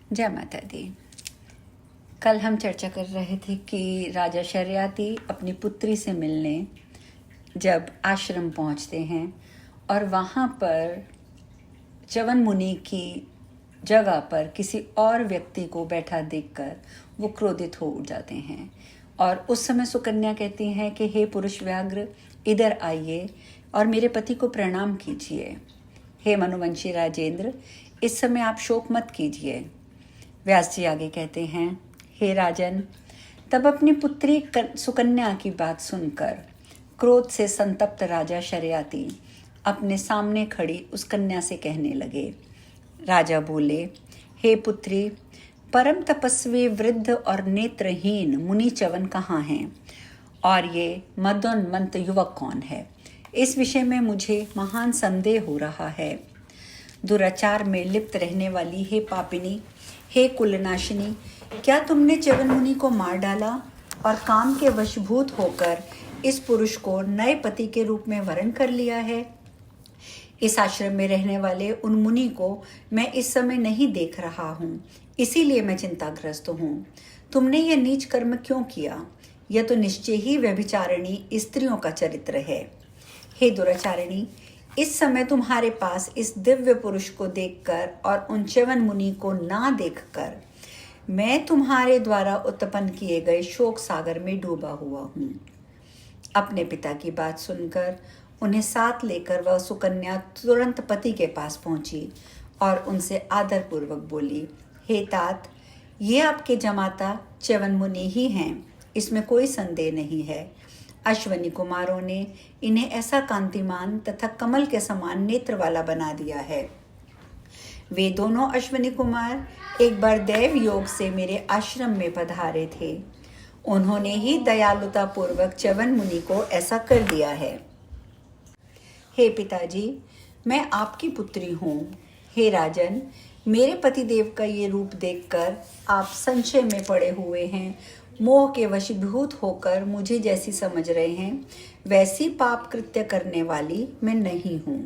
जय माता दी। कल हम चर्चा कर रहे थे कि राजा शर्याती अपनी पुत्री से मिलने जब आश्रम पहुंचते हैं और वहाँ पर च्यवन मुनि की जगह पर किसी और व्यक्ति को बैठा देखकर वो क्रोधित हो उठ जाते हैं। और उस समय सुकन्या कहती हैं कि हे पुरुष व्याघ्र, इधर आइए और मेरे पति को प्रणाम कीजिए। हे मनुवंशी राजेंद्र, इस समय आप शोक मत कीजिए। व्यास जी आगे कहते हैं, हे राजन, तब अपनी पुत्री सुकन्या की बात सुनकर क्रोध से संतप्त राजा शर्याती अपने सामने खड़ी उस कन्या से कहने लगे। राजा बोले, हे पुत्री, परम तपस्वी वृद्ध और नेत्रहीन मुनि च्यवन कहाँ हैं और ये मदोन्मत्त युवक कौन है? इस विषय में मुझे महान संदेह हो रहा है। दुराचार में लिप्त रहने वाली हे पापिनी, हे कुलनाशिनी, क्या तुमने च्यवन मुनि को मार डाला और काम के वशभूत होकर इस पुरुष को नए पति के रूप में वरण कर लिया है? इस आश्रम में रहने वाले उन मुनि को मैं इस समय नहीं देख रहा हूँ, इसीलिए मैं चिंताग्रस्त हूँ। तुमने यह नीच कर्म क्यों किया? यह तो निश्चय ही व्यभिचारिणी स्त्रियों का चरित्र है। हे दुराचारिणी, इस समय तुम्हारे पास इस दिव्य पुरुष को देखकर और उन च्यवन मुनि को ना देखकर मैं तुम्हारे द्वारा उत्पन्न किए गए शोक सागर में डूबा हुआ हूँ। अपने पिता की बात सुनकर उन्हें साथ लेकर वह सुकन्या तुरंत पति के पास पहुंची और उनसे आदरपूर्वक बोली, हे तात, ये आपके जमाता च्यवन मुनि ही हैं, इसमें कोई संदेह नहीं है। अश्वनी कुमारों ने इन्हें ऐसा कांतिमान तथा कमल के समान नेत्र वाला बना दिया है। वे दोनों अश्वनी कुमार एक बार दैव योग से मेरे आश्रम में पधारे थे। उन्होंने ही दयालुता पूर्वक च्यवन मुनि को ऐसा कर दिया है। हे पिताजी, मैं आपकी पुत्री हूँ। हे राजन, मेरे पतिदेव का ये रूप देखकर आप संशय में पड़े हुए हैं, मोह के वशीभूत होकर मुझे जैसी समझ रहे हैं, वैसी पाप कृत्य करने वाली मैं नहीं हूँ।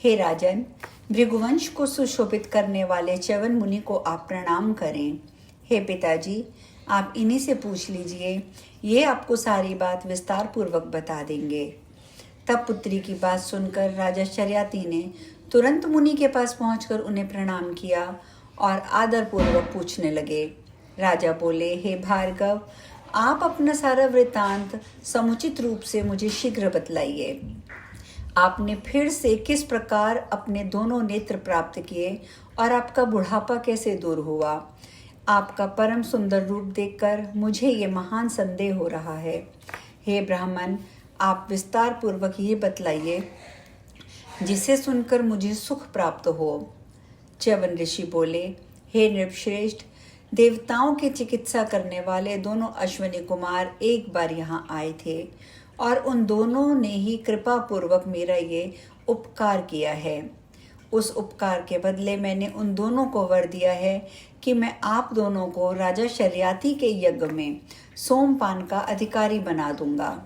हे राजन, भृगुवंश को सुशोभित करने वाले च्यवन मुनि को आप प्रणाम करें। हे पिताजी, आप इन्हीं से पूछ लीजिए, ये आपको सारी बात विस्तार पूर्वक बता देंगे। तब पुत्री की बात सुनकर राजा शर्याती ने तुरंत मुनि के पास पहुंचकर उन्हें प्रणाम किया और आदरपूर्वक पूछने लगे। राजा बोले, हे भार्गव, आप अपना सारा वृत्तांत समुचित रूप से मुझे शीघ्र बतलाइए। आपने फिर से किस प्रकार अपने दोनों नेत्र प्राप्त किए और आपका बुढ़ापा कैसे दूर हुआ? आपका परम सुंदर रूप देखकर मुझे ये महान संदेह हो रहा है। हे ब्राह्मण, आप विस्तार पूर्वक ये बतलाइए जिसे सुनकर मुझे सुख प्राप्त हो। च्यवन ऋषि बोले, हे नृपश्रेष्ठ, देवताओं की चिकित्सा करने वाले दोनों अश्वनी कुमार एक बार यहाँ आए थे और उन दोनों ने ही कृपा पूर्वक मेरा ये उपकार किया है। उस उपकार के बदले मैंने उन दोनों को वर दिया है कि मैं आप दोनों को राजा शर्याती के यज्ञ में सोमपान का अधिकारी बना दूंगा।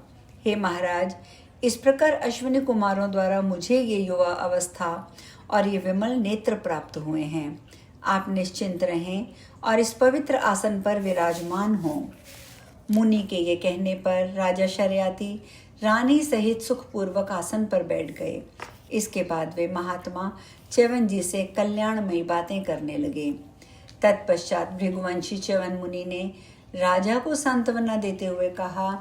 हे महाराज, इस प्रकार अश्विनी कुमारों द्वारा मुझे ये युवा अवस्था और ये विमल नेत्र प्राप्त हुए हैं। आप निश्चिंत रहें और इस पवित्र आसन पर विराजमान हों। मुनि के ये कहने पर राजा शर्याती रानी सहित सुखपूर्वक आसन पर बैठ गए। इसके बाद वे महात्मा च्यवन जी से कल्याणमयी बातें करने लगे। तत्पश्चात भृगुवंशी च्यवन मुनि ने राजा को सांत्वना देते हुए कहा,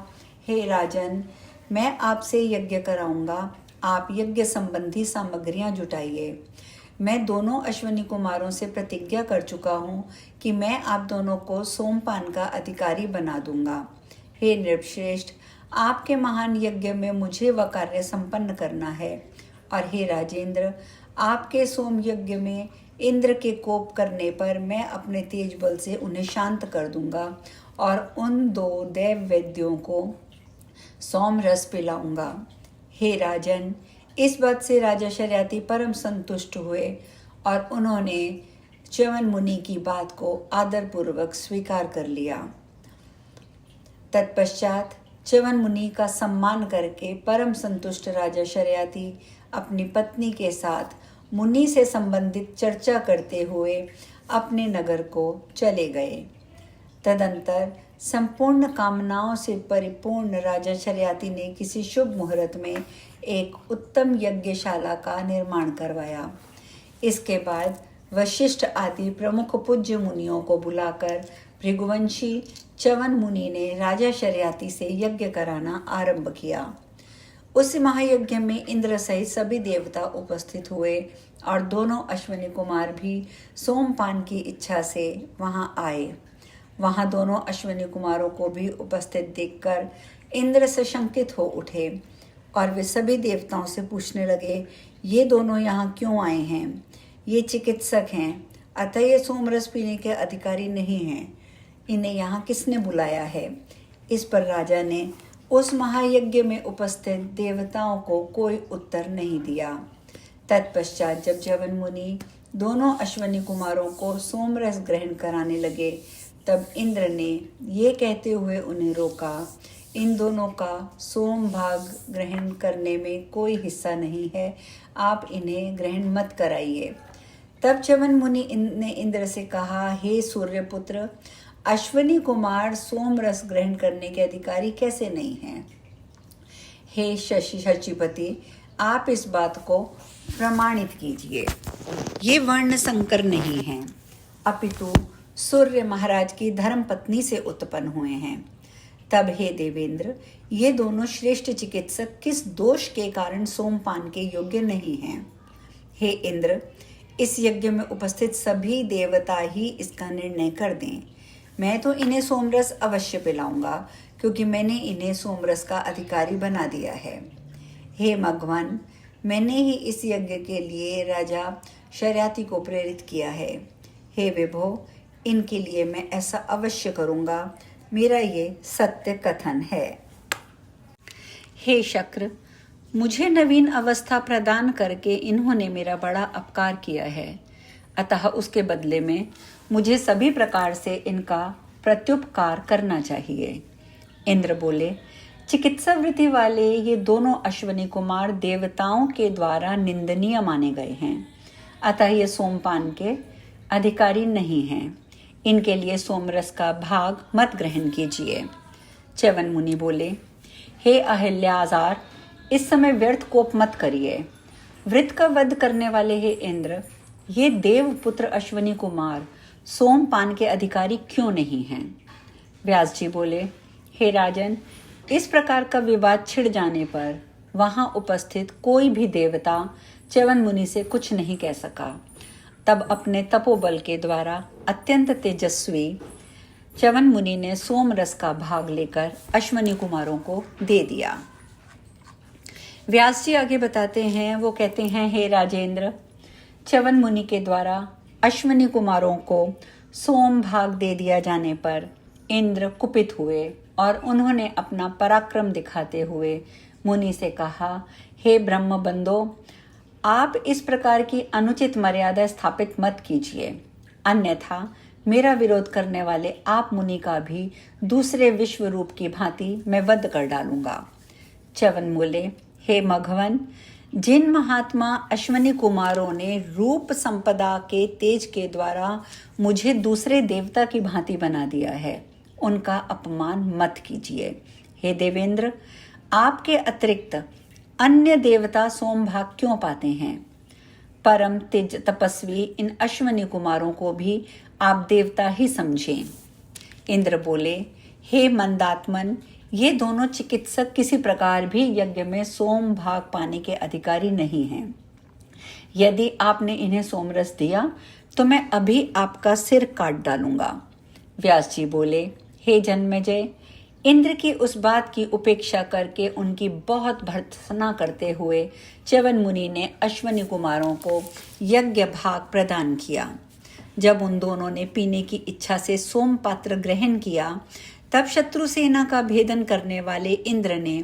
हे राजन, मैं आपसे यज्ञ कराऊंगा, आप यज्ञ संबंधी सामग्रियां जुटाइए। मैं दोनों अश्वनी कुमारों से प्रतिज्ञा कर चुका हूँ कि मैं आप दोनों को सोमपान का अधिकारी बना दूंगा। हे नृपश्रेष्ठ, आपके महान यज्ञ में मुझे वह कार्य संपन्न करना है। और हे राजेंद्र, आपके सोम यज्ञ में इंद्र के कोप करने पर मैं अपने तेज बल से उन्हें शांत कर दूंगा और उन दो देव वैद्यों को सोम रस पिलाऊंगा। हे राजन, इस बात से राजा शर्याती परम संतुष्ट हुए और उन्होंने च्यवन मुनि की बात को आदरपूर्वक स्वीकार कर लिया। तत्पश्चात च्यवन मुनि का सम्मान करके परम संतुष्ट राजा शर्याती अपनी पत्नी के साथ मुनि से संबंधित चर्चा करते हुए अपने नगर को चले गए। तदंतर संपूर्ण कामनाओं से परिपूर्ण राजा शर्याती ने किसी शुभ मुहूर्त में एक उत्तम यज्ञशाला का निर्माण करवाया। इसके बाद वशिष्ठ आदि प्रमुख पूज्य मुनियों को बुलाकर भृगुवंशी च्यवन मुनि ने राजा शर्याती से यज्ञ कराना आरंभ किया। उस महायज्ञ में इंद्र सहित सभी देवता उपस्थित हुए और दोनों अश्विनी कुमार भी सोमपान की इच्छा से वहां आए। वहां दोनों अश्विनी कुमारों को भी उपस्थित देखकर इंद्र से शंकित हो उठे और वे सभी देवताओं से पूछने लगे, ये दोनों यहाँ क्यों आए हैं? ये चिकित्सक हैं, अतः ये सोमरस पीने के अधिकारी नहीं हैं। इन्हें यहाँ किसने बुलाया है? इस पर राजा ने उस महायज्ञ में उपस्थित देवताओं को कोई उत्तर नहीं दिया। तत्पश्चात जब च्यवन मुनि दोनों अश्विनी कुमारों को सोमरस ग्रहण कराने लगे, तब इंद्र ने ये कहते हुए उन्हें रोका, इन दोनों का सोम भाग ग्रहण करने में कोई हिस्सा नहीं है, आप इन्हें ग्रहण मत कराइए। तब च्यवन मुनि ने इंद्र से कहा, हे सूर्यपुत्र, अश्विनी कुमार सोम रस ग्रहण करने के अधिकारी कैसे नहीं हैं? हे शचीपति, आप इस बात को प्रमाणित कीजिए। ये वर्ण संकर नहीं हैं, अपितु सूर्य महाराज की धर्म पत्नी से उत्पन्न हुए हैं। तब हे देवेंद्र, ये दोनों श्रेष्ठ चिकित्सक किस दोष के कारण सोमपान के योग्य नहीं हैं? हे इंद्र, इस यज्ञ में उपस्थित सभी देवता ही इसका निर्णय कर दें। मैं तो इन्हें सोमरस अवश्य पिलाऊंगा, क्योंकि मैंने इन्हें सोमरस का अधिकारी बना दिया है। हे मघवन, मैंने ही इस यज्ञ के लिए राजा शर्याती को प्रेरित किया है। हे विभो, इनके लिए मैं ऐसा अवश्य करूंगा, मेरा ये सत्य कथन है। हे शक्र, मुझे नवीन अवस्था प्रदान करके इन्होंने मेरा बड़ा अपकार किया है, अतः उसके बदले में मुझे सभी प्रकार से इनका प्रत्युपकार करना चाहिए। इंद्र बोले, चिकित्सा वृत्ति वाले ये दोनों अश्विनी कुमार देवताओं के द्वारा निंदनीय माने गए हैं, अतः ये सोमपान के अधिकारी नहीं हैं। इनके लिए सोमरस का भाग मत ग्रहण कीजिए। च्यवन मुनि बोले, हे अहिल्याजार, इस समय व्यर्थ कोप मत करिए। वृत्त का वध करने वाले हे इंद्र, ये देवपुत्र अश्विनी कुमार सोमपान के अधिकारी क्यों नहीं हैं? व्यास जी बोले, हे राजन, इस प्रकार का विवाद छिड़ जाने पर वहां उपस्थित कोई भी देवता च्यवन मुनि से कुछ नहीं कह सका। तब अपने तपोबल के द्वारा अत्यंत तेजस्वी च्यवन मुनि ने सोमरस का भाग लेकर अश्विनी कुमारों को दे दिया। व्यास जी आगे बताते हैं, वो कहते हैं, हे राजेंद्र, च्यवन मुनि के द्वारा अश्विनी कुमारों को सोम भाग दे दिया जाने पर इंद्र कुपित हुए और उन्होंने अपना पराक्रम दिखाते हुए मुनि से कहा, हे ब्रह्म बंदो, आप इस प्रकार की अनुचित मर्यादा स्थापित मत कीजिए, अन्यथा मेरा विरोध करने वाले आप मुनि का भी दूसरे विश्व रूप की भांति मैं वध कर डालूंगा। च्यवन बोले, हे मघवन, जिन महात्मा अश्विनी कुमारों ने रूप संपदा के तेज के द्वारा मुझे दूसरे देवता की भांति बना दिया है, उनका अपमान मत कीजिए। हे देवेंद्र, आपके अतिरिक्त अन्य देवता सोमभाग क्यों पाते हैं? परम तेज तपस्वी इन अश्विनी कुमारों को भी आप देवता ही समझें। इंद्र बोले, हे मंदात्मन, ये दोनों चिकित्सक किसी प्रकार भी यज्ञ में सोम भाग पाने के अधिकारी नहीं हैं। यदि आपने इन्हें सोमरस दिया तो मैं अभी आपका सिर काट डालूंगा। व्यास जी बोले, हे जन्मेजय, इंद्र की उस बात की उपेक्षा करके उनकी बहुत भर्त्सना करते हुए च्यवन मुनि ने अश्विनी कुमारों को यज्ञ भाग प्रदान किया। जब उन दोनों ने पीने की इच्छा से सोम पात्र ग्रहण किया, तब शत्रु सेना का भेदन करने वाले इंद्र ने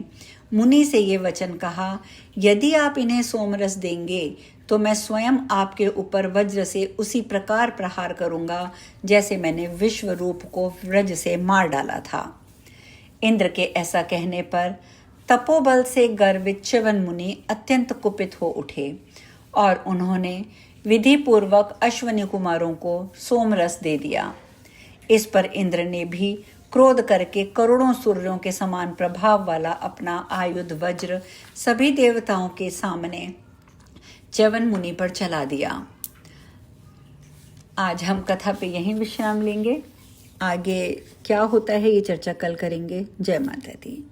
मुनि से ये वचन कहा, यदि आप इन्हें सोमरस देंगे तो मैं स्वयं आपके ऊपर वज्र से उसी प्रकार प्रहार करूंगा जैसे मैंने विश्व रूप को वज्र से मार डाला था। इंद्र के ऐसा कहने पर तपोबल से गर्वित च्यवन मुनि अत्यंत कुपित हो उठे और उन्होंने विधि पूर्वक अश्वनी कुमारों को सोमरस दे दिया। इस पर इंद्र ने भी क्रोध करके करोड़ों सूर्यों के समान प्रभाव वाला अपना आयुध वज्र सभी देवताओं के सामने च्यवन मुनि पर चला दिया। आज हम कथा पे यहीं विश्राम लेंगे। आगे क्या होता है ये चर्चा कल करेंगे। जय माता दी।